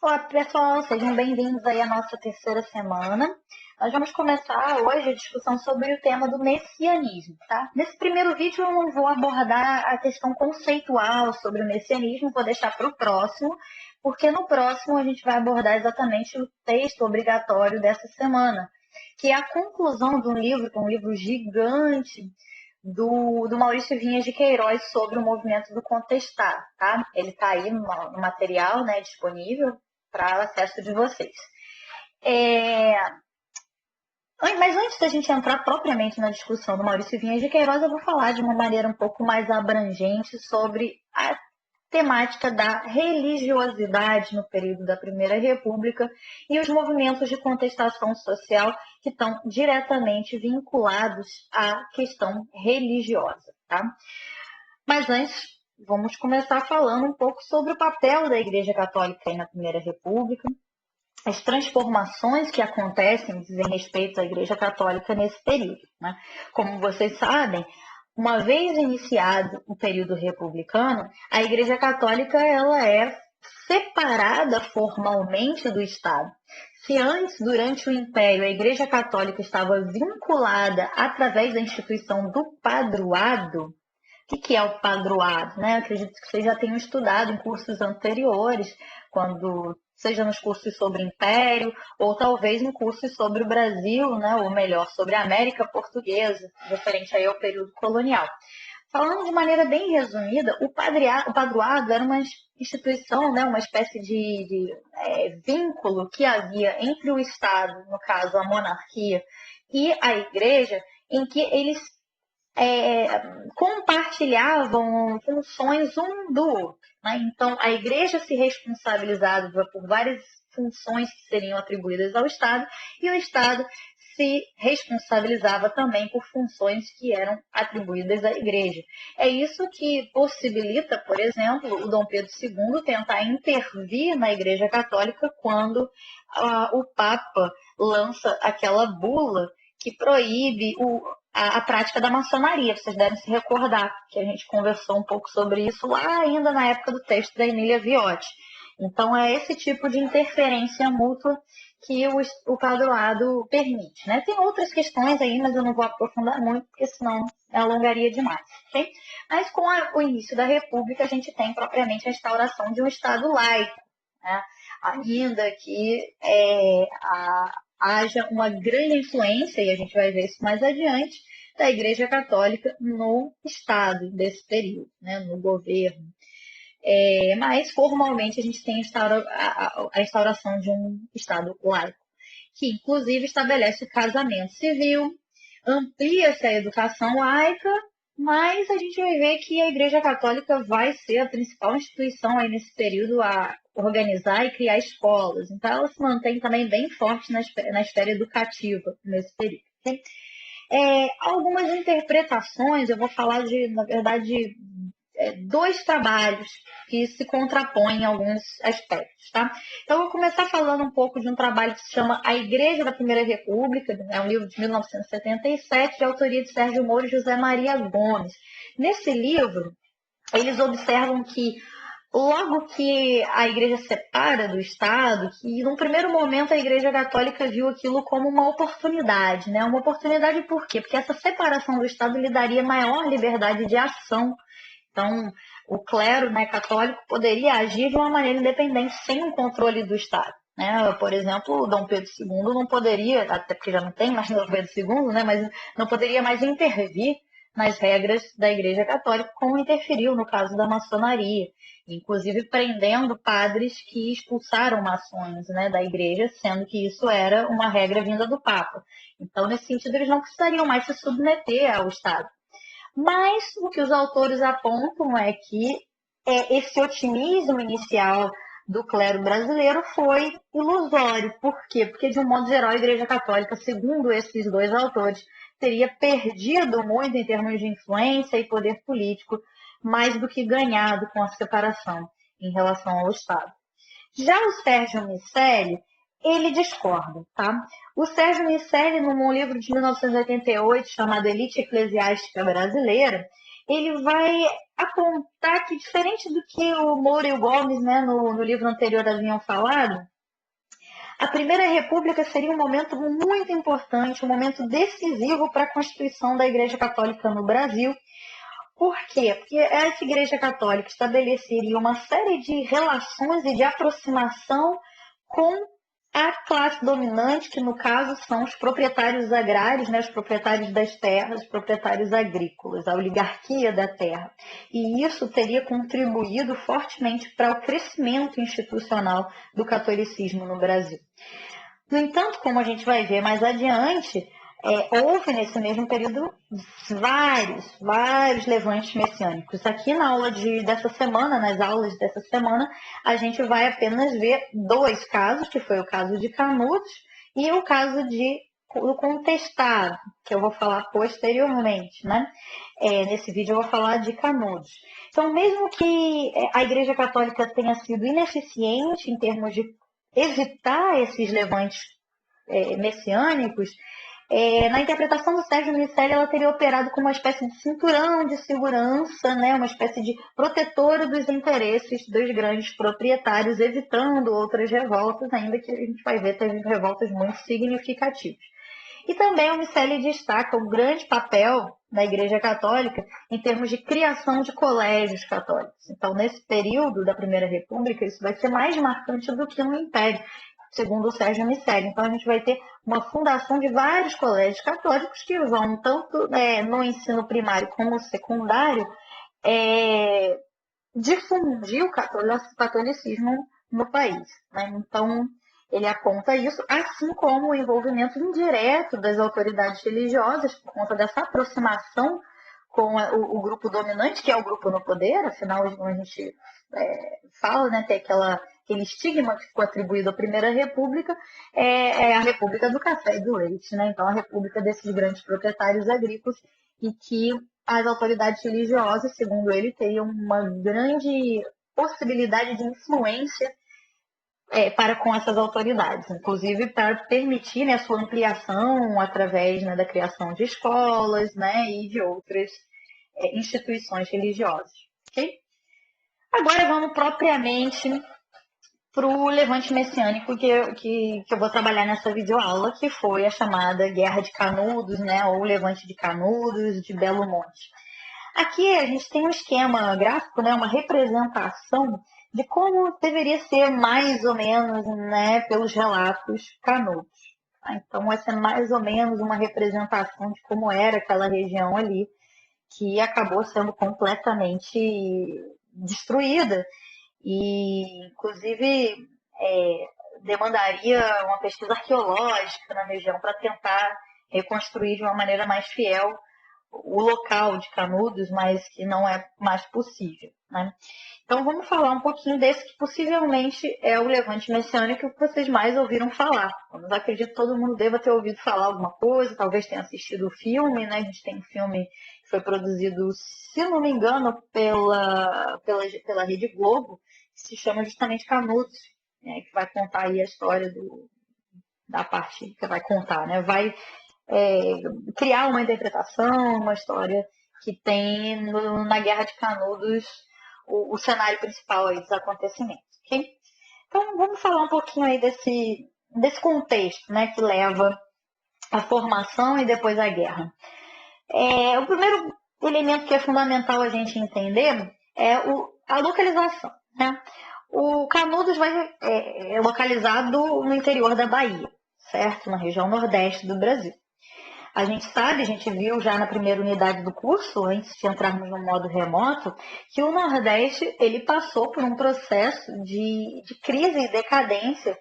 Olá, pessoal, sejam bem-vindos aí à nossa terceira semana. Nós vamos começar hoje a discussão sobre o tema do messianismo, tá? Nesse primeiro vídeo eu não vou abordar a questão conceitual sobre o messianismo, vou deixar para o próximo, porque no próximo a gente vai abordar exatamente o texto obrigatório dessa semana, que é a conclusão de um livro, que é um livro gigante, do Maurício Vinhas de Queiroz sobre o movimento do contestar, tá? Ele está aí no material, né, disponível para acesso de vocês. Mas antes da gente entrar propriamente na discussão do Maurício Vinhas de Queiroz, eu vou falar de uma maneira um pouco mais abrangente sobre a temática da religiosidade no período da Primeira República e os movimentos de contestação social que estão diretamente vinculados à questão religiosa, tá? Mas antes, vamos começar falando um pouco sobre o papel da Igreja Católica aí na Primeira República, as transformações que acontecem dizem respeito à Igreja Católica nesse período, né? Como vocês sabem, uma vez iniciado o período republicano, a Igreja Católica ela é separada formalmente do Estado. Se antes, durante o Império, a Igreja Católica estava vinculada através da instituição do padroado, o que é o padroado, né? Acredito que vocês já tenham estudado em cursos anteriores, seja nos cursos sobre Império, ou talvez em cursos sobre o Brasil, né? Ou melhor, sobre a América Portuguesa, referente aí ao período colonial. Falando de maneira bem resumida, o padroado era uma instituição, né? Uma espécie de vínculo que havia entre o Estado, no caso a monarquia, e a Igreja, em que eles compartilhavam funções um do outro, né? Então, a Igreja se responsabilizava por várias funções que seriam atribuídas ao Estado e o Estado se responsabilizava também por funções que eram atribuídas à Igreja. É isso que possibilita, por exemplo, o Dom Pedro II tentar intervir na Igreja Católica quando o Papa lança aquela bula que proíbe a prática da maçonaria. Vocês devem se recordar que a gente conversou um pouco sobre isso lá ainda na época do texto da Emília Viotti. Então, é esse tipo de interferência mútua que o padroado permite, né? Tem outras questões aí, mas eu não vou aprofundar muito, porque senão alongaria demais, ok? Mas com o início da República, a gente tem propriamente a instauração de um Estado laico, né? Ainda que haja uma grande influência, e a gente vai ver isso mais adiante, da Igreja Católica no Estado desse período, né, no governo. Mas, formalmente, a gente tem a instauração de um Estado laico, que, inclusive, estabelece o casamento civil, amplia-se a educação laica, mas a gente vai ver que a Igreja Católica vai ser a principal instituição aí nesse período a organizar e criar escolas. Então, ela se mantém também bem forte na esfera educativa nesse período. Okay? Algumas interpretações, eu vou falar na verdade, dois trabalhos que se contrapõem em alguns aspectos, tá? Então, eu vou começar falando um pouco de um trabalho que se chama A Igreja da Primeira República, é um livro de 1977, de autoria de Sérgio Moro e José Maria Gomes. Nesse livro, eles observam que logo que a Igreja separa do Estado, que num primeiro momento a Igreja Católica viu aquilo como uma oportunidade, né? Uma oportunidade por quê? Porque essa separação do Estado lhe daria maior liberdade de ação. Então, o clero, né, católico poderia agir de uma maneira independente, sem o controle do Estado. Né? Por exemplo, o Dom Pedro II não poderia, até porque já não tem mais Dom Pedro II, né, mas não poderia mais intervir nas regras da Igreja Católica, como interferiu no caso da maçonaria, inclusive prendendo padres que expulsaram maçons, né, da Igreja, sendo que isso era uma regra vinda do Papa. Então, nesse sentido, eles não precisariam mais se submeter ao Estado. Mas o que os autores apontam é que esse otimismo inicial do clero brasileiro foi ilusório. Por quê? Porque, de um modo geral, a Igreja Católica, segundo esses dois autores, teria perdido muito em termos de influência e poder político, mais do que ganhado com a separação em relação ao Estado. Já o Sérgio Miceli, ele discorda, tá? O Sérgio Miceli, num livro de 1988 chamado Elite Eclesiástica Brasileira, ele vai apontar que, diferente do que o Moura e o Gomes, né, no livro anterior haviam falado, a Primeira República seria um momento muito importante, um momento decisivo para a constituição da Igreja Católica no Brasil. Por quê? Porque essa Igreja Católica estabeleceria uma série de relações e de aproximação com a classe dominante, que no caso são os proprietários agrários, né, os proprietários das terras, os proprietários agrícolas, a oligarquia da terra. E isso teria contribuído fortemente para o crescimento institucional do catolicismo no Brasil. No entanto, como a gente vai ver mais adiante, houve nesse mesmo período vários levantes messiânicos. Aqui na aula dessa semana, nas aulas dessa semana, a gente vai apenas ver 2 casos, que foi o caso de Canudos e o caso do Contestado, que eu vou falar posteriormente, né? Nesse vídeo eu vou falar de Canudos. Então, mesmo que a Igreja Católica tenha sido ineficiente em termos de evitar esses levantes messiânicos, na interpretação do Sérgio Miceli, ela teria operado como uma espécie de cinturão de segurança, né? Uma espécie de protetora dos interesses dos grandes proprietários, evitando outras revoltas, ainda que a gente vai ver teve revoltas muito significativas. E também o Miceli destaca o grande papel da Igreja Católica em termos de criação de colégios católicos. Então, nesse período da Primeira República, isso vai ser mais marcante do que no Império, segundo o Sérgio Miceli. Então, a gente vai ter uma fundação de vários colégios católicos que vão, tanto no ensino primário como secundário, difundir o catolicismo no país, né? Então, ele aponta isso, assim como o envolvimento indireto das autoridades religiosas, por conta dessa aproximação com o grupo dominante, que é o grupo no poder. Afinal, como a gente fala, né, tem aquele estigma que ficou atribuído à Primeira República, é a República do Café e do Leite, né? Então, a República desses grandes proprietários agrícolas, e que as autoridades religiosas, segundo ele, teriam uma grande possibilidade de influência para com essas autoridades, inclusive para permitir, né, a sua ampliação através, né, da criação de escolas, né, e de outras instituições religiosas. Okay? Agora vamos propriamente para o levante messiânico que eu vou trabalhar nessa videoaula, que foi a chamada Guerra de Canudos, né, ou Levante de Canudos, de Belo Monte. Aqui a gente tem um esquema gráfico, né, uma representação de como deveria ser mais ou menos, né, pelos relatos Canudos. Então, essa é mais ou menos uma representação de como era aquela região ali, que acabou sendo completamente destruída e, inclusive, demandaria uma pesquisa arqueológica na região para tentar reconstruir de uma maneira mais fiel o local de Canudos, mas que não é mais possível, né? Então vamos falar um pouquinho desse que possivelmente é o levante messiânico que vocês mais ouviram falar. Eu acredito que todo mundo deva ter ouvido falar alguma coisa, talvez tenha assistido o filme, né? A gente tem um filme que foi produzido, se não me engano, pela Rede Globo, que se chama justamente Canudos, né? Que vai contar aí a história da parte que vai contar, né? Vai criar uma interpretação, uma história que tem na Guerra de Canudos o cenário principal aí dos acontecimentos. Okay? Então, vamos falar um pouquinho aí desse contexto, né, que leva à formação e depois à guerra. O primeiro elemento que é fundamental a gente entender é a localização, né? O Canudos é localizado no interior da Bahia, certo? Na região nordeste do Brasil. A gente sabe, a gente viu já na primeira unidade do curso, antes de entrarmos no modo remoto, que o Nordeste ele passou por um processo de crise e decadência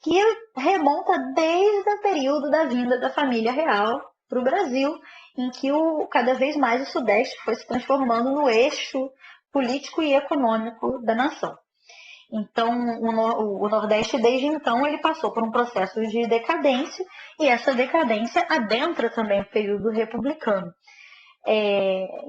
que remonta desde o período da vinda da família real para o Brasil, em que cada vez mais o Sudeste foi se transformando no eixo político e econômico da nação. Então, o Nordeste, desde então, ele passou por um processo de decadência, e essa decadência adentra também o período republicano.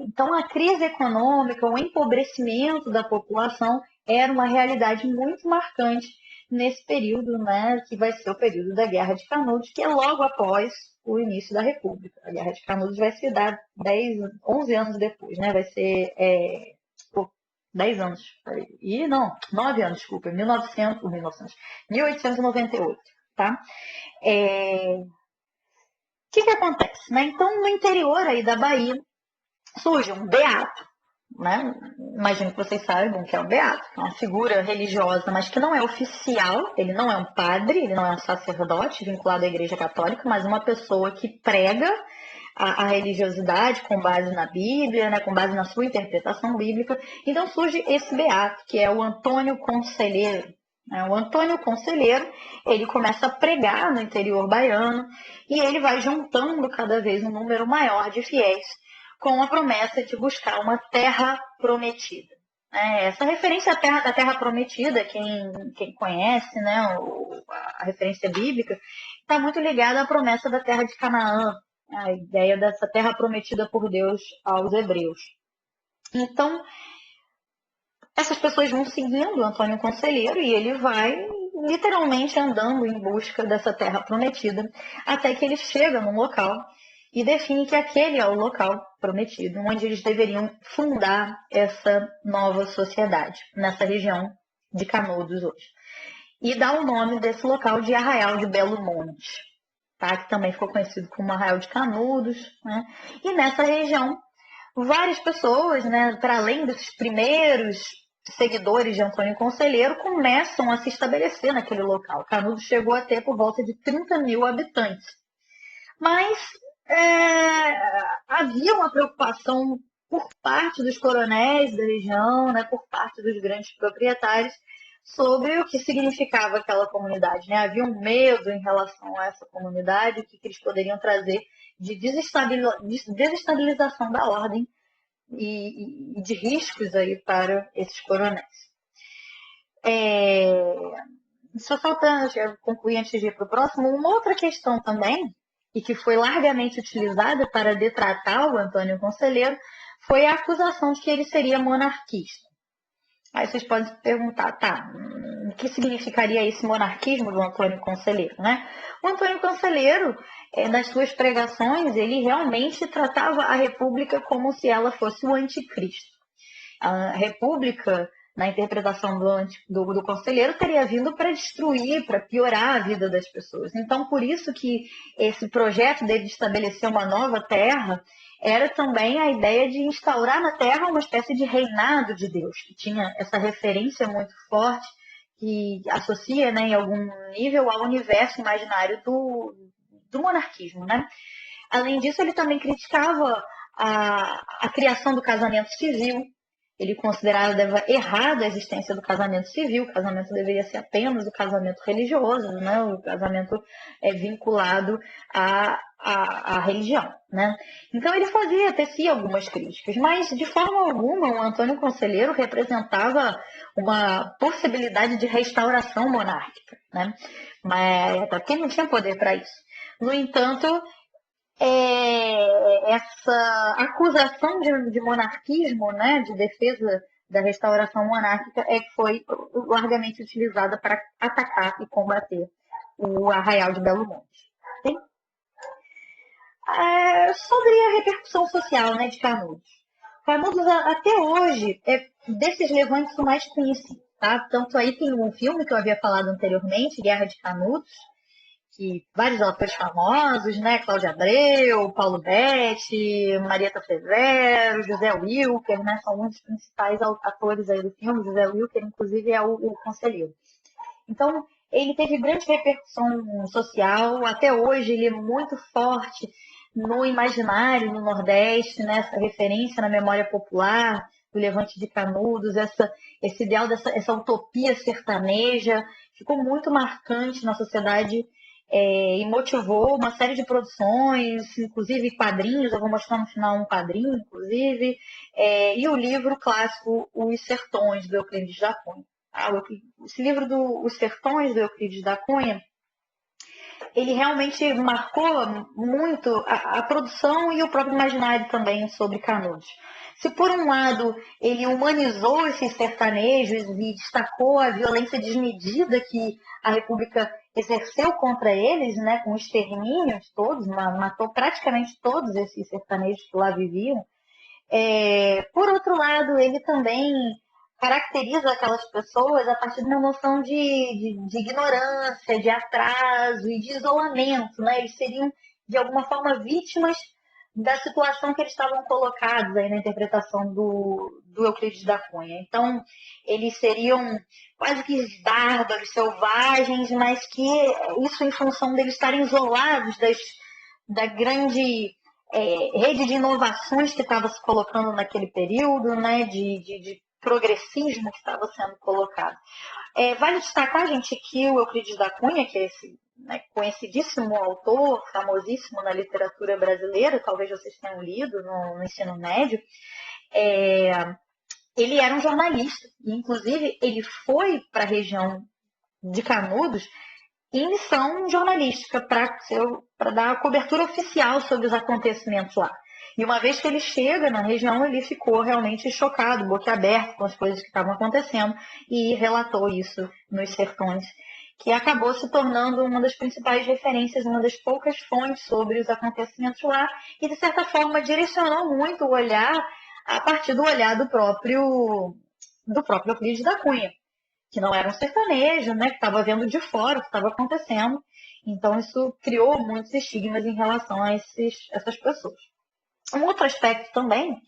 Então, a crise econômica, o empobrecimento da população era uma realidade muito marcante nesse período, né, que vai ser o período da Guerra de Canudos, que é logo após o início da República. A Guerra de Canudos vai se dar 11 anos depois, né, vai ser 10 anos, e não, 9 anos, desculpa, 1898, tá? O que acontece, né? Então, no interior aí da Bahia, surge um beato, né? Imagino que vocês saibam que é um beato, é uma figura religiosa, mas que não é oficial, ele não é um padre, ele não é um sacerdote vinculado à Igreja Católica, mas uma pessoa que prega a religiosidade com base na Bíblia, né, com base na sua interpretação bíblica. Então surge esse beato, que é o Antônio Conselheiro. O Antônio Conselheiro, ele começa a pregar no interior baiano e ele vai juntando cada vez um número maior de fiéis com a promessa de buscar uma terra prometida. Essa referência à terra prometida, quem conhece, né, a referência bíblica, está muito ligada à promessa da terra de Canaã, a ideia dessa terra prometida por Deus aos hebreus. Então, essas pessoas vão seguindo o Antônio Conselheiro e ele vai literalmente andando em busca dessa terra prometida, até que ele chega num local e define que aquele é o local prometido, onde eles deveriam fundar essa nova sociedade, nessa região de Canudos hoje. E dá o nome desse local de Arraial de Belo Monte, tá? Que também ficou conhecido como Arraial de Canudos, né? E nessa região, várias pessoas, né, para além desses primeiros seguidores de Antônio Conselheiro, começam a se estabelecer naquele local. Canudos chegou a ter por volta de 30 mil habitantes. Mas havia uma preocupação por parte dos coronéis da região, né, por parte dos grandes proprietários, sobre o que significava aquela comunidade. Né? Havia um medo em relação a essa comunidade, o que eles poderiam trazer de desestabilização da ordem e de riscos aí para esses coronéis. Só faltando concluir antes de ir para o próximo, uma outra questão também, e que foi largamente utilizada para detratar o Antônio Conselheiro, foi a acusação de que ele seria monarquista. Aí vocês podem se perguntar, tá, o que significaria esse monarquismo do Antônio Conselheiro, né? O Antônio Conselheiro, nas suas pregações, ele realmente tratava a República como se ela fosse o anticristo. A República, na interpretação do Conselheiro, teria vindo para destruir, para piorar a vida das pessoas. Então, por isso que esse projeto dele de estabelecer uma nova terra era também a ideia de instaurar na Terra uma espécie de reinado de Deus, que tinha essa referência muito forte, que associa, né, em algum nível ao universo imaginário do monarquismo. Né? Além disso, ele também criticava a criação do casamento civil. Ele considerava errada a existência do casamento civil, o casamento deveria ser apenas o casamento religioso, né? O casamento vinculado à religião. Né? Então ele tecia algumas críticas, mas de forma alguma o Antônio Conselheiro representava uma possibilidade de restauração monárquica, né? Mas até porque não tinha poder para isso. No entanto, essa acusação de monarquismo, né, de defesa da restauração monárquica, que foi largamente utilizada para atacar e combater o Arraial de Belo Monte. Sim? Sobre a repercussão social, né, de Canudos. Canudos, até hoje, é desses levantes o mais conhecido. Tá? Tanto aí tem um filme que eu havia falado anteriormente, Guerra de Canudos, que vários autores famosos, né? Cláudia Abreu, Paulo Betti, Marieta Severo, José Wilker, né? São um dos principais atores aí do filme. José Wilker, inclusive, é o conselheiro. Então, ele teve grande repercussão social. Até hoje, ele é muito forte no imaginário, no Nordeste, né? Essa referência na memória popular do Levante de Canudos, esse ideal essa utopia sertaneja, ficou muito marcante na sociedade e motivou uma série de produções, inclusive quadrinhos, eu vou mostrar no final um quadrinho, inclusive, e o livro clássico Os Sertões, do Euclides da Cunha. Esse livro Os Sertões, do Euclides da Cunha, ele realmente marcou muito a produção e o próprio imaginário também sobre Canudos. Se por um lado ele humanizou esses sertanejos e destacou a violência desmedida que a República exerceu contra eles, né, com extermínios todos, matou praticamente todos esses sertanejos que lá viviam. Por outro lado, ele também caracteriza aquelas pessoas a partir de uma noção de ignorância, de atraso e de isolamento, né? Eles seriam, de alguma forma, vítimas da situação que eles estavam colocados aí na interpretação do Euclides da Cunha. Então, eles seriam quase que bárbaros, selvagens, mas que isso em função deles estarem isolados da grande rede de inovações que estava se colocando naquele período, né, de progressismo que estava sendo colocado. Vale destacar, gente, que o Euclides da Cunha, que é esse, né, conhecidíssimo autor, famosíssimo na literatura brasileira, talvez vocês tenham lido no ensino médio, ele era um jornalista, e inclusive ele foi para a região de Canudos em missão jornalística para dar a cobertura oficial sobre os acontecimentos lá. E uma vez que ele chega na região, ele ficou realmente chocado, boquiaberto com as coisas que estavam acontecendo e relatou isso nos Sertões, que acabou se tornando uma das principais referências, uma das poucas fontes sobre os acontecimentos lá e, de certa forma, direcionou muito o olhar a partir do olhar do próprio Euclides da Cunha, que não era um sertanejo, né, que estava vendo de fora o que estava acontecendo. Então, isso criou muitos estigmas em relação a essas pessoas. Um outro aspecto também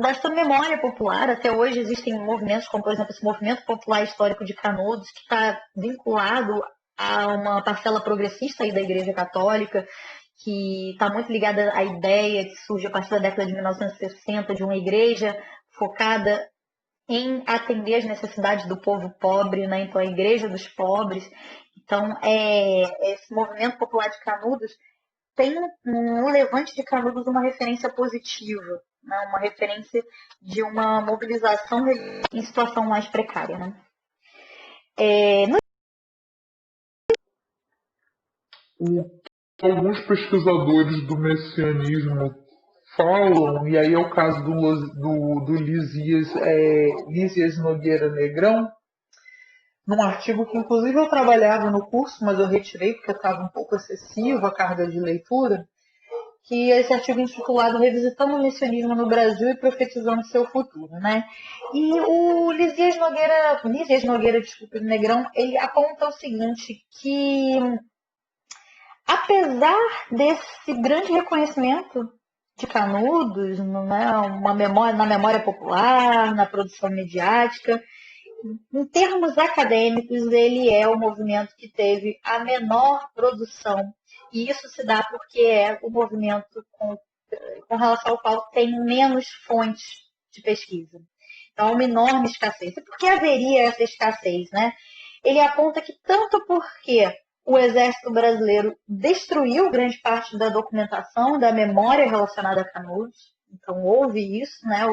dessa memória popular. Até hoje existem movimentos, como, por exemplo, esse movimento popular histórico de Canudos, que está vinculado a uma parcela progressista aí da Igreja Católica, que está muito ligada à ideia que surge a partir da década de 1960 de uma igreja focada em atender as necessidades do povo pobre, né? Então, a Igreja dos Pobres. Então, esse movimento popular de Canudos tem no Levante de Canudos uma referência positiva, né? Uma referência de uma mobilização em situação mais precária. Né? Alguns pesquisadores do messianismo falam, e aí é o caso do Lísias Nogueira Negrão, num artigo que inclusive eu trabalhava no curso, mas eu retirei porque estava um pouco excessivo a carga de leitura, que é esse artigo intitulado Revisitando o Messianismo no Brasil e Profetizando Seu Futuro. Né? E o Lísias Nogueira, Negrão, ele aponta o seguinte, que apesar desse grande reconhecimento de Canudos, né, na memória popular, na produção midiática, em termos acadêmicos, ele é o movimento que teve a menor produção. E isso se dá porque é o movimento com relação ao qual tem menos fontes de pesquisa. Então, há uma enorme escassez. E por que haveria essa escassez? Né? Ele aponta que tanto porque o Exército Brasileiro destruiu grande parte da documentação, da memória relacionada a Canudos. Então, houve isso, né,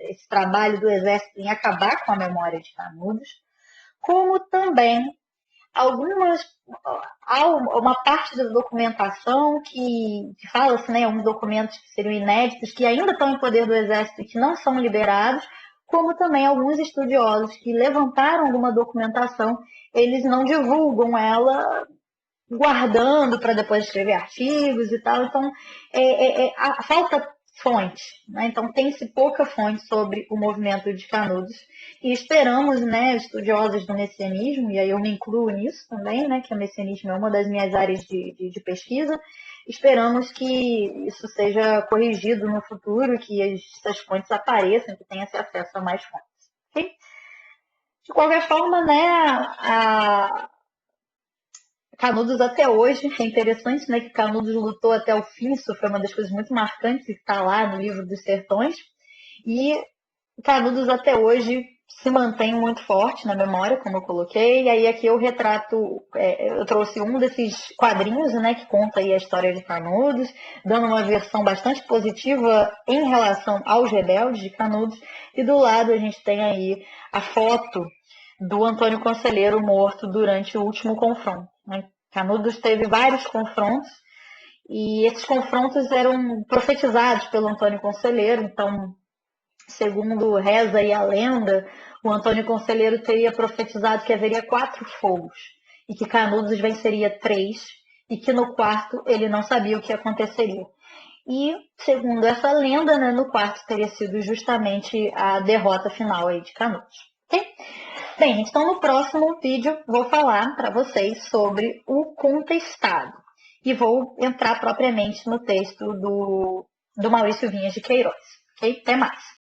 esse trabalho do Exército em acabar com a memória de Canudos, como também há uma parte da documentação que fala-se, né, alguns documentos que seriam inéditos, que ainda estão em poder do Exército e que não são liberados, como também alguns estudiosos que levantaram alguma documentação, eles não divulgam ela guardando para depois escrever artigos e tal. Então, falta fonte. Né? Então, tem-se pouca fonte sobre o movimento de Canudos. E esperamos, né, estudiosos do messianismo, e aí eu me incluo nisso também, né, que o messianismo é uma das minhas áreas de pesquisa, esperamos que isso seja corrigido no futuro, que essas fontes apareçam, que tenha-se acesso a mais fontes. Okay? De qualquer forma, né, Canudos até hoje, é interessante, né, que Canudos lutou até o fim, isso foi uma das coisas muito marcantes que está lá no livro dos Sertões, e Canudos até hoje se mantém muito forte na memória, como eu coloquei, e aí aqui eu retrato, eu trouxe um desses quadrinhos, né, que conta aí a história de Canudos, dando uma versão bastante positiva em relação aos rebeldes de Canudos, e do lado a gente tem aí a foto do Antônio Conselheiro morto durante o último confronto. Né? Canudos teve vários confrontos e esses confrontos eram profetizados pelo Antônio Conselheiro, então segundo reza aí a lenda, o Antônio Conselheiro teria profetizado que haveria 4 fogos e que Canudos venceria 3 e que no quarto ele não sabia o que aconteceria. E, segundo essa lenda, né, no quarto teria sido justamente a derrota final aí de Canudos. Okay? Bem, então no próximo vídeo vou falar para vocês sobre o contestado e vou entrar propriamente no texto do Maurício Vinhas de Queiroz. Okay? Até mais!